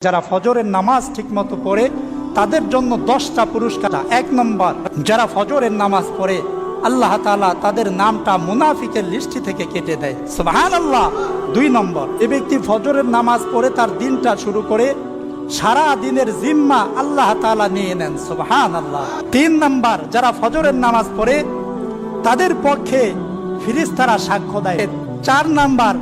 যারা ফজরের নামাজ ঠিকমতো পড়ে তাদের জন্য 10টা পুরস্কার। 1 নম্বর, যারা ফজরের নামাজ পড়ে আল্লাহ তাআলা তাদের নামটা মুনাফিকের লিস্ট থেকে কেটে দেয়, সুবহানাল্লাহ। 2 নম্বর, যে ব্যক্তি ফজরের নামাজ পড়ে তার দিনটা শুরু করে সারা দিনের জিম্মা আল্লাহ তাআলা নিয়ে নেন, সুবহানাল্লাহ। 3 নম্বর, যারা ফজরের নামাজ পড়ে তাদের পক্ষে ফেরেশতারা সাক্ষ্য দেয়। 4 নম্বর,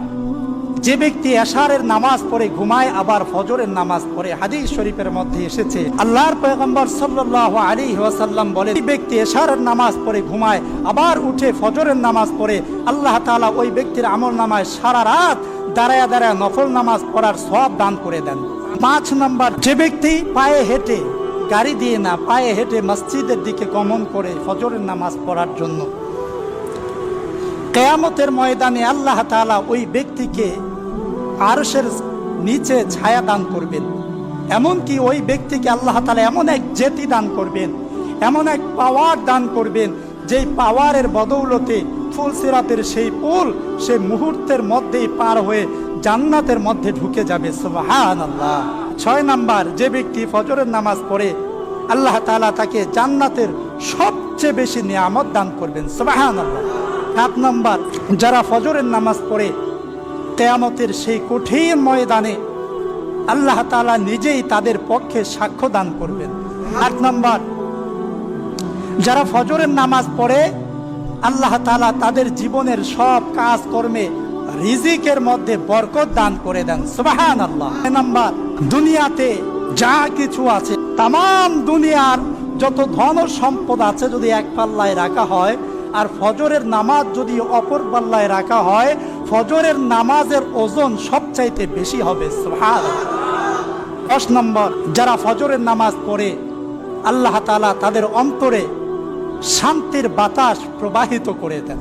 যে ব্যক্তি এশারের নামাজ পড়ে ঘুমায় আবার ফজরের নামাজ পড়ে, হাদিস শরীফের মধ্যে এসেছে আল্লাহর পয়গম্বর সাল্লাল্লাহু আলাইহি ওয়াসাল্লাম বলেন, যে ব্যক্তি এশারের নামাজ পড়ে ঘুমায় আবার উঠে ফজরের নামাজ পড়ে আল্লাহ তাআলা ওই ব্যক্তির আমলনামায় সারা রাত দাঁড়ায়া দাঁড়ায়া নফল নামাজ পড়ার সওয়াব দান করে দেন। 5 নম্বর, যে ব্যক্তি পায়ে হেঁটে, গাড়ি দিয়ে না, পায়ে হেঁটে মসজিদের দিকে গমন করে ফজরের নামাজ পড়ার জন্য, কিয়ামতের ময়দানে আল্লাহ তাআলা ওই ব্যক্তিকে আরশের নিচে ছায়া দান করবেন। এমনকি ওই ব্যক্তিকে আল্লাহ তাআলা এমন এক জেতি দান করবেন, এমন এক পাওয়ার দান করবেন, যেই পাওয়ারের বদৌলতে ফুলসিরাতের সেই পুল সে মুহূর্তের মধ্যেই পার হয়ে জান্নাতের মধ্যে ঢুকে যাবে, সুবহানাল্লাহ। 6 নম্বর, যে ব্যক্তি ফজরের নামাজ পড়ে আল্লাহ তাআলা তাকে জান্নাতের সবচেয়ে বেশি নিয়ামত দান করবেন, সুবহানাল্লাহ। 7 নম্বর, যারা ফজরের নামাজ পড়ে কিয়ামতের সেই কঠিন ময়দানে আল্লাহ তাআলা নিজেই তাদের পক্ষে সাক্ষ্য দান করবেন। 8 নম্বর, যারা ফজরের নামাজ পড়ে আল্লাহ তাআলা তাদের জীবনের সব কাজ কর্মে রিজিকের মধ্যে বরকত দান করে দেন, সুবহানাল্লাহ। 9 নম্বর, দুনিয়াতে যা কিছু আছে, তাম দুনিয়ার যত ধন ও সম্পদ আছে যদি এক পাল্লায় রাখা হয় আর ফজরের নামাজ যদি অপর পাল্লায় রাখা হয়, ফজরের নামাজের ওজন সবচাইতে বেশি হবে, সুবহানাল্লাহ। 10 নম্বর, যারা ফজরের নামাজ পড়ে আল্লাহ তাআলা তাদের অন্তরে শান্তির বাতাস প্রবাহিত করে দেন।